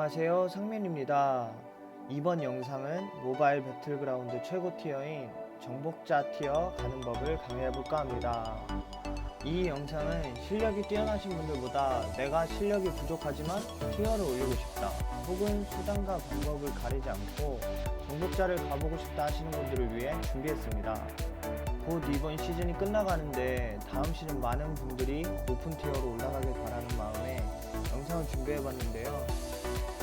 안녕하세요, 상민입니다. 이번 영상은 모바일 배틀그라운드 최고 티어인 정복자 티어 가는 법을 강의해볼까 합니다. 이 영상은 실력이 뛰어나신 분들보다 내가 실력이 부족하지만 티어를 올리고 싶다 혹은 수단과 방법을 가리지 않고 정복자를 가보고 싶다 하시는 분들을 위해 준비했습니다. 곧 이번 시즌이 끝나가는데 다음 시즌 많은 분들이 높은 티어로 올라가길 바라는 마음에 영상을 준비해봤는데요.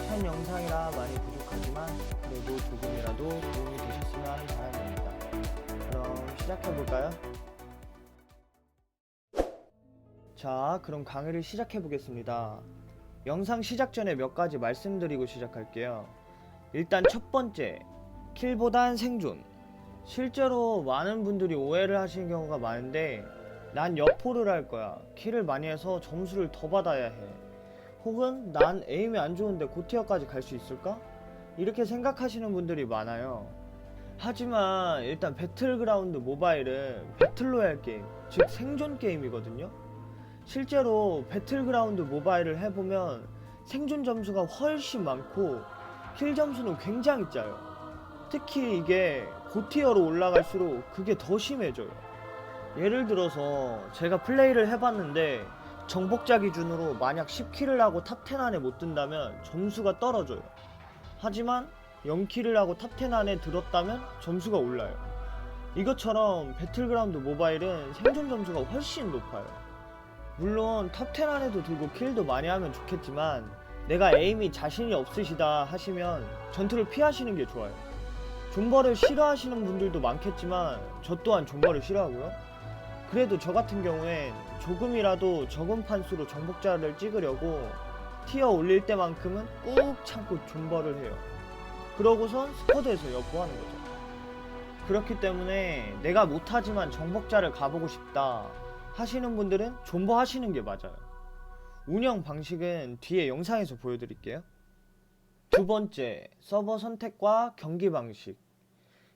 첫 영상이라 많이 부족하지만 그래도 조금이라도 도움이 되셨으면 하는 바람입니다. 그럼 시작해볼까요? 자, 그럼 강의를 시작해보겠습니다. 영상 시작 전에 몇 가지 말씀드리고 시작할게요. 일단 첫 번째, 킬보단 생존. 실제로 많은 분들이 오해를 하시는 경우가 많은데 난 여포를 할 거야, 킬을 많이 해서 점수를 더 받아야 해, 혹은 난 에임이 안 좋은데 고티어까지 갈 수 있을까? 이렇게 생각하시는 분들이 많아요. 하지만 일단 배틀그라운드 모바일은 배틀로얄 게임, 즉 생존 게임이거든요. 실제로 배틀그라운드 모바일을 해보면 생존 점수가 훨씬 많고 킬 점수는 굉장히 짜요. 특히 이게 고티어로 올라갈수록 그게 더 심해져요. 예를 들어서 제가 플레이를 해봤는데 정복자 기준으로 만약 10킬을 하고 탑10 안에 못 든다면 점수가 떨어져요. 하지만 0킬을 하고 탑10 안에 들었다면 점수가 올라요. 이것처럼 배틀그라운드 모바일은 생존 점수가 훨씬 높아요. 물론 탑10 안에도 들고 킬도 많이 하면 좋겠지만 내가 에임이 자신이 없으시다 하시면 전투를 피하시는 게 좋아요. 존버를 싫어하시는 분들도 많겠지만 저 또한 존버를 싫어하고요. 그래도 저 같은 경우엔 조금이라도 적은 판수로 정복자를 찍으려고 티어 올릴 때만큼은 꾹 참고 존버를 해요. 그러고선 스쿼드에서 여포하는 거죠. 그렇기 때문에 내가 못하지만 정복자를 가보고 싶다 하시는 분들은 존버 하시는 게 맞아요. 운영 방식은 뒤에 영상에서 보여드릴게요. 두 번째, 서버 선택과 경기 방식.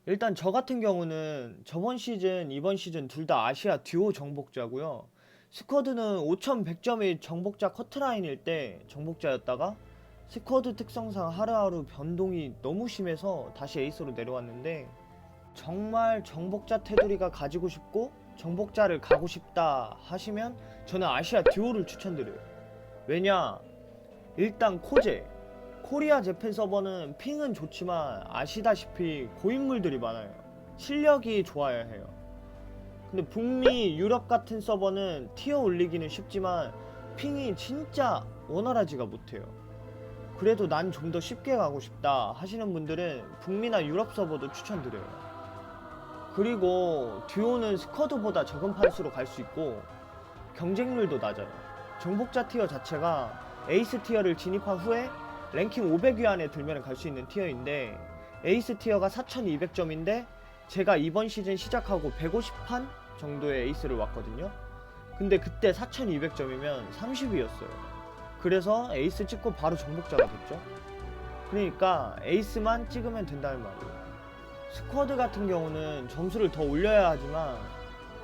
일단 저 같은 경우는 저번 시즌, 이번 시즌 둘 다 아시아 듀오 정복자고요. 스쿼드는 5100점의 정복자 커트라인일 때 정복자였다가 스쿼드 특성상 하루하루 변동이 너무 심해서 다시 에이스로 내려왔는데, 정말 정복자 테두리가 가지고 싶고 정복자를 가고 싶다 하시면 저는 아시아 듀오를 추천드려요. 왜냐? 일단 코리아 재팬 서버는 핑은 좋지만 아시다시피 고인물들이 많아요. 실력이 좋아야 해요. 근데 북미, 유럽 같은 서버는 티어 올리기는 쉽지만 핑이 진짜 원활하지가 못해요. 그래도 난 좀 더 쉽게 가고 싶다 하시는 분들은 북미나 유럽 서버도 추천드려요. 그리고 듀오는 스쿼드보다 적은 판수로 갈 수 있고 경쟁률도 낮아요. 정복자 티어 자체가 에이스 티어를 진입한 후에 랭킹 500위 안에 들면 갈 수 있는 티어인데 에이스 티어가 4200점인데 제가 이번 시즌 시작하고 150판 정도의 에이스를 왔거든요. 근데 그때 4200점이면 30위였어요. 그래서 에이스 찍고 바로 정복자가 됐죠. 그러니까 에이스만 찍으면 된다는 말이에요. 스쿼드 같은 경우는 점수를 더 올려야 하지만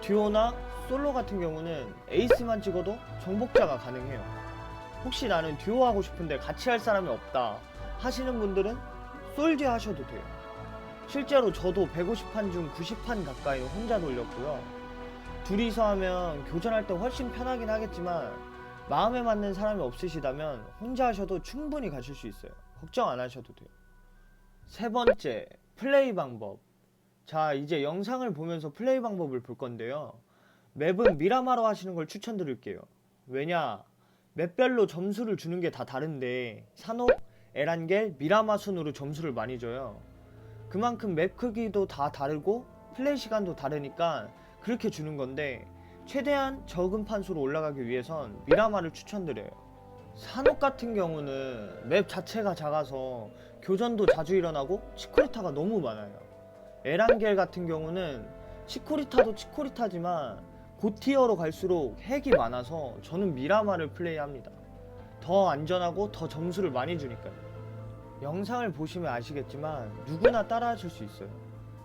듀오나 솔로 같은 경우는 에이스만 찍어도 정복자가 가능해요. 혹시 나는 듀오 하고 싶은데 같이 할 사람이 없다 하시는 분들은 솔듀 하셔도 돼요. 실제로 저도 150판 중 90판 가까이는 혼자 돌렸고요. 둘이서 하면 교전할 때 훨씬 편하긴 하겠지만 마음에 맞는 사람이 없으시다면 혼자 하셔도 충분히 가실 수 있어요. 걱정 안 하셔도 돼요. 세 번째, 플레이 방법. 자, 이제 영상을 보면서 플레이 방법을 볼 건데요. 맵은 미라마로 하시는 걸 추천드릴게요. 왜냐? 맵별로 점수를 주는 게 다 다른데 산옥, 에란겔, 미라마 순으로 점수를 많이 줘요. 그만큼 맵 크기도 다 다르고 플레이 시간도 다르니까 그렇게 주는 건데 최대한 적은 판수로 올라가기 위해선 미라마를 추천드려요. 산옥 같은 경우는 맵 자체가 작아서 교전도 자주 일어나고 치코리타가 너무 많아요. 에란겔 같은 경우는 치코리타도 치코리타지만 고티어로 갈수록 핵이 많아서 저는 미라마를 플레이합니다. 더 안전하고 더 점수를 많이 주니까요. 영상을 보시면 아시겠지만 누구나 따라 하실 수 있어요.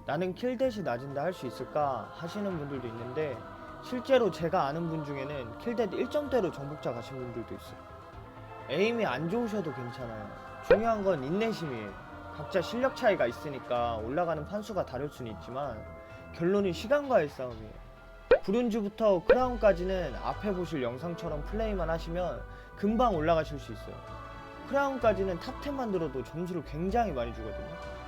나는 킬댓이 낮은데 할 수 있을까 하시는 분들도 있는데 실제로 제가 아는 분 중에는 킬댓 1점대로 정복자 가신 분들도 있어요. 에임이 안 좋으셔도 괜찮아요. 중요한 건 인내심이에요. 각자 실력 차이가 있으니까 올라가는 판수가 다를 수는 있지만 결론은 시간과의 싸움이에요. 브론즈부터 크라운까지는 앞에 보실 영상처럼 플레이만 하시면 금방 올라가실 수 있어요. 크라운까지는 탑10만 들어도 점수를 굉장히 많이 주거든요.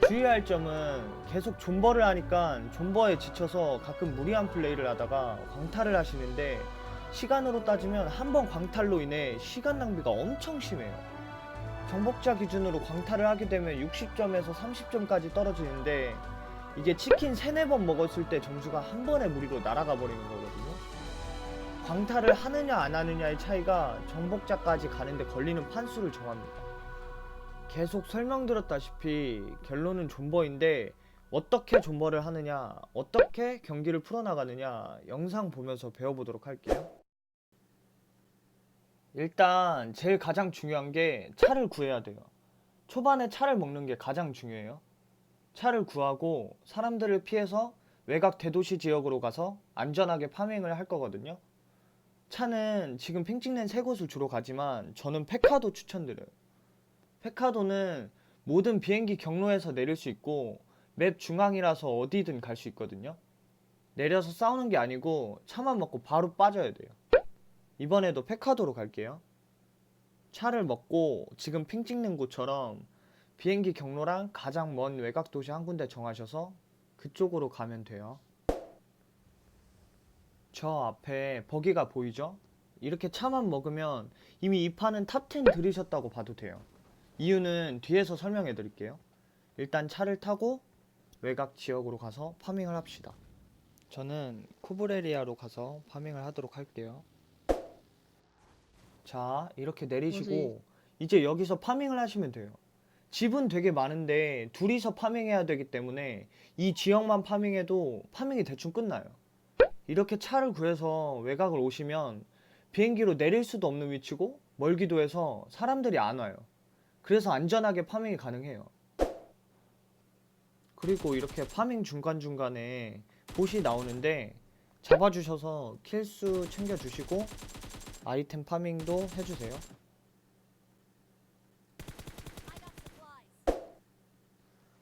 주의할 점은 계속 존버를 하니까 존버에 지쳐서 가끔 무리한 플레이를 하다가 광탈을 하시는데, 시간으로 따지면 한 번 광탈로 인해 시간 낭비가 엄청 심해요. 정복자 기준으로 광탈을 하게 되면 60점에서 30점까지 떨어지는데, 이게 치킨 3-4번 먹었을 때 점수가 한 번에 무리로 날아가 버리는 거거든요. 광탈을 하느냐 안 하느냐의 차이가 정복자까지 가는데 걸리는 판수를 정합니다. 계속 설명드렸다시피 결론은 존버인데, 어떻게 존버를 하느냐, 어떻게 경기를 풀어나가느냐 영상 보면서 배워보도록 할게요. 일단 제일 가장 중요한 게 차를 구해야 돼요. 초반에 차를 먹는 게 가장 중요해요. 차를 구하고 사람들을 피해서 외곽 대도시 지역으로 가서 안전하게 파밍을 할 거거든요. 차는 지금 핑 찍는 3곳을 주로 가지만 저는 페카도 추천드려요. 페카도는 모든 비행기 경로에서 내릴 수 있고 맵 중앙이라서 어디든 갈 수 있거든요. 내려서 싸우는 게 아니고 차만 먹고 바로 빠져야 돼요. 이번에도 페카도로 갈게요. 차를 먹고 지금 핑 찍는 곳처럼 비행기 경로랑 가장 먼 외곽 도시 한 군데 정하셔서 그쪽으로 가면 돼요. 저 앞에 버기가 보이죠? 이렇게 차만 먹으면 이미 이 판은 탑10 들으셨다고 봐도 돼요. 이유는 뒤에서 설명해 드릴게요. 일단 차를 타고 외곽 지역으로 가서 파밍을 합시다. 저는 쿠브레리아로 가서 파밍을 하도록 할게요. 자, 이렇게 내리시고 이제 여기서 파밍을 하시면 돼요. 집은 되게 많은데 둘이서 파밍해야 되기 때문에 이 지역만 파밍해도 파밍이 대충 끝나요. 이렇게 차를 구해서 외곽을 오시면 비행기로 내릴 수도 없는 위치고 멀기도 해서 사람들이 안 와요. 그래서 안전하게 파밍이 가능해요. 그리고 이렇게 파밍 중간중간에 봇이 나오는데 잡아주셔서 킬수 챙겨주시고 아이템 파밍도 해주세요.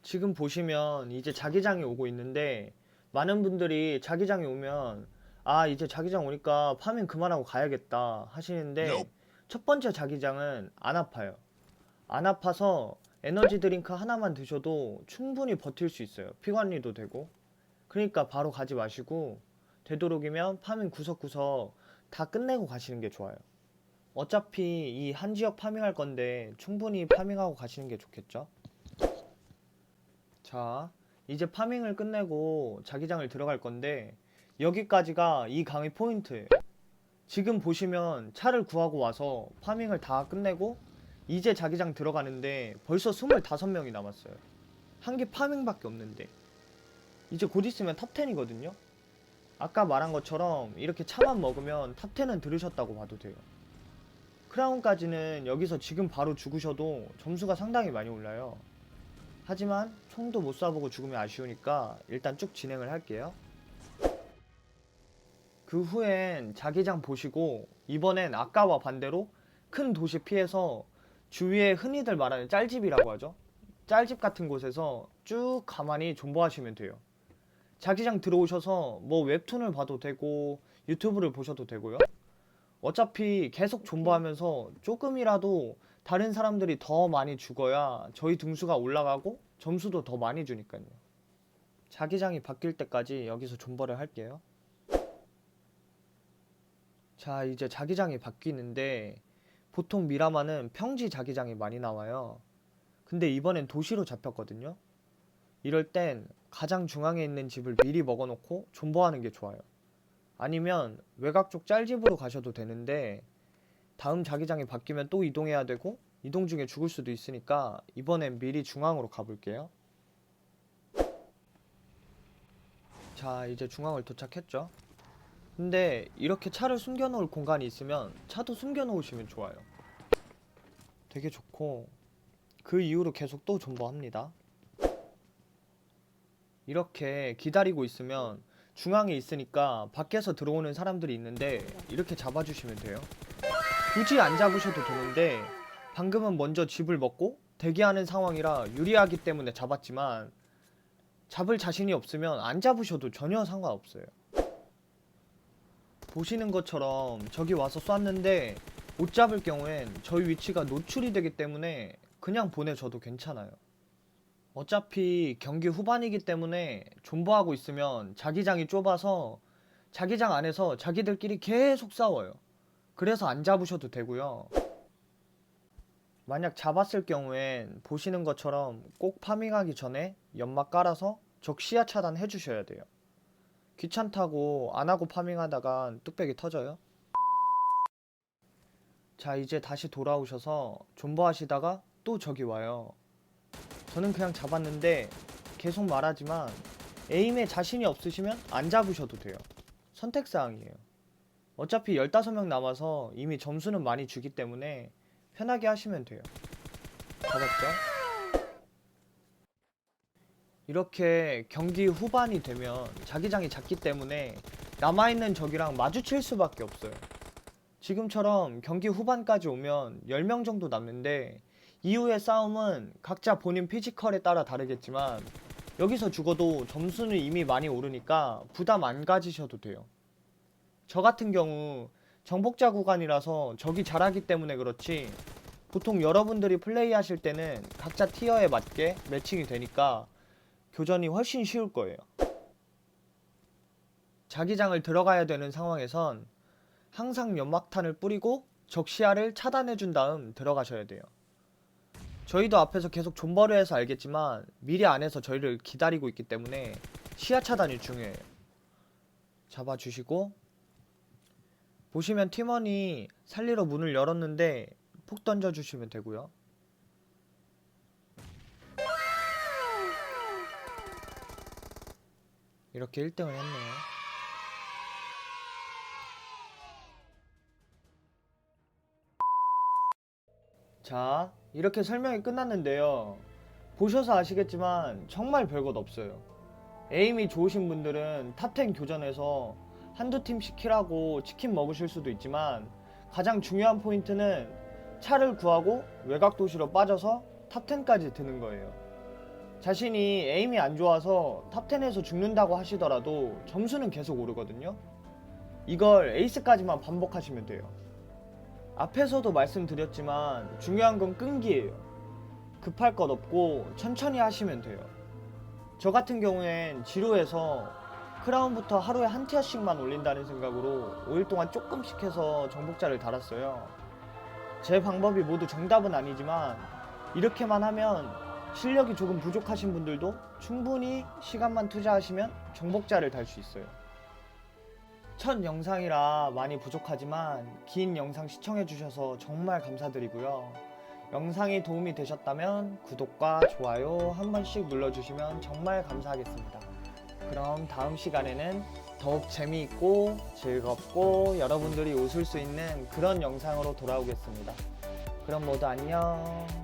지금 보시면 이제 자기장이 오고 있는데, 많은 분들이 자기장이 오면 아 이제 자기장 오니까 파밍 그만하고 가야겠다 하시는데, 첫 번째 자기장은 안 아파요. 안 아파서 에너지 드링크 하나만 드셔도 충분히 버틸 수 있어요. 피관리도 되고. 그러니까 바로 가지 마시고 되도록이면 파밍 구석구석 다 끝내고 가시는 게 좋아요. 어차피 이 한 지역 파밍할 건데 충분히 파밍하고 가시는 게 좋겠죠. 자, 이제 파밍을 끝내고 자기장을 들어갈 건데, 여기까지가 이 강의 포인트예요. 지금 보시면 차를 구하고 와서 파밍을 다 끝내고 이제 자기장 들어가는데 벌써 25명이 남았어요. 한 개 파밍밖에 없는데 이제 곧 있으면 탑10이거든요. 아까 말한 것처럼 이렇게 차만 먹으면 탑10은 들으셨다고 봐도 돼요. 크라운까지는 여기서 지금 바로 죽으셔도 점수가 상당히 많이 올라요. 하지만 총도 못 쏴보고 죽으면 아쉬우니까 일단 쭉 진행을 할게요. 그 후엔 자기장 보시고 이번엔 아까와 반대로 큰 도시 피해서 주위에 흔히들 말하는 짤집이라고 하죠. 짤집 같은 곳에서 쭉 가만히 존버하시면 돼요. 자기장 들어오셔서 뭐 웹툰을 봐도 되고 유튜브를 보셔도 되고요. 어차피 계속 존버하면서 조금이라도 다른 사람들이 더 많이 죽어야 저희 등수가 올라가고 점수도 더 많이 주니까요. 자기장이 바뀔 때까지 여기서 존버를 할게요. 자, 이제 자기장이 바뀌는데 보통 미라마는 평지 자기장이 많이 나와요. 근데 이번엔 도시로 잡혔거든요. 이럴 땐 가장 중앙에 있는 집을 미리 먹어놓고 존버하는 게 좋아요. 아니면 외곽 쪽 짤집으로 가셔도 되는데 다음 자기장이 바뀌면 또 이동해야 되고 이동 중에 죽을 수도 있으니까 이번엔 미리 중앙으로 가볼게요. 자, 이제 중앙을 도착했죠. 근데 이렇게 차를 숨겨놓을 공간이 있으면 차도 숨겨놓으시면 좋아요. 되게 좋고, 그 이후로 계속 또 존버합니다. 이렇게 기다리고 있으면 중앙에 있으니까 밖에서 들어오는 사람들이 있는데 이렇게 잡아주시면 돼요. 굳이 안 잡으셔도 되는데 방금은 먼저 집을 먹고 대기하는 상황이라 유리하기 때문에 잡았지만 잡을 자신이 없으면 안 잡으셔도 전혀 상관없어요. 보시는 것처럼 저기 와서 쐈는데 못 잡을 경우엔 저희 위치가 노출이 되기 때문에 그냥 보내줘도 괜찮아요. 어차피 경기 후반이기 때문에 존버하고 있으면 자기장이 좁아서 자기장 안에서 자기들끼리 계속 싸워요. 그래서 안 잡으셔도 되고요. 만약 잡았을 경우엔 보시는 것처럼 꼭 파밍하기 전에 연막 깔아서 적 시야 차단 해주셔야 돼요. 귀찮다고 안하고 파밍하다가 뚝배기 터져요. 자, 이제 다시 돌아오셔서 존버 하시다가 또 적이 와요. 저는 그냥 잡았는데 계속 말하지만 에임에 자신이 없으시면 안 잡으셔도 돼요. 선택사항이에요. 어차피 15명 남아서 이미 점수는 많이 주기 때문에 편하게 하시면 돼요. 잡았죠? 이렇게 경기 후반이 되면 자기장이 작기 때문에 남아있는 적이랑 마주칠 수밖에 없어요. 지금처럼 경기 후반까지 오면 10명 정도 남는데 이후의 싸움은 각자 본인 피지컬에 따라 다르겠지만 여기서 죽어도 점수는 이미 많이 오르니까 부담 안 가지셔도 돼요. 저 같은 경우 정복자 구간이라서 적이 잘하기 때문에 그렇지 보통 여러분들이 플레이하실 때는 각자 티어에 맞게 매칭이 되니까 교전이 훨씬 쉬울 거예요. 자기장을 들어가야 되는 상황에선 항상 연막탄을 뿌리고 적 시야를 차단해준 다음 들어가셔야 돼요. 저희도 앞에서 계속 존버를 해서 알겠지만 미리 안에서 저희를 기다리고 있기 때문에 시야 차단이 중요해요. 잡아주시고 보시면 팀원이 살리러 문을 열었는데 폭 던져주시면 되고요. 이렇게 1등을 했네요. 자, 이렇게 설명이 끝났는데요. 보셔서 아시겠지만 정말 별것 없어요. 에임이 좋으신 분들은 탑10 교전에서 한두 팀씩 킬하고 치킨 먹으실 수도 있지만 가장 중요한 포인트는 차를 구하고 외곽 도시로 빠져서 탑10까지 드는 거예요. 자신이 에임이 안 좋아서 탑10에서 죽는다고 하시더라도 점수는 계속 오르거든요. 이걸 에이스까지만 반복하시면 돼요. 앞에서도 말씀드렸지만 중요한 건 끈기예요. 급할 것 없고 천천히 하시면 돼요. 저 같은 경우엔 지루해서 크라운부터 하루에 한 티어씩만 올린다는 생각으로 5일 동안 조금씩 해서 정복자를 달았어요. 제 방법이 모두 정답은 아니지만 이렇게만 하면 실력이 조금 부족하신 분들도 충분히 시간만 투자하시면 정복자를 달 수 있어요. 첫 영상이라 많이 부족하지만 긴 영상 시청해주셔서 정말 감사드리고요. 영상이 도움이 되셨다면 구독과 좋아요 한 번씩 눌러주시면 정말 감사하겠습니다. 그럼 다음 시간에는 더욱 재미있고 즐겁고 여러분들이 웃을 수 있는 그런 영상으로 돌아오겠습니다. 그럼 모두 안녕.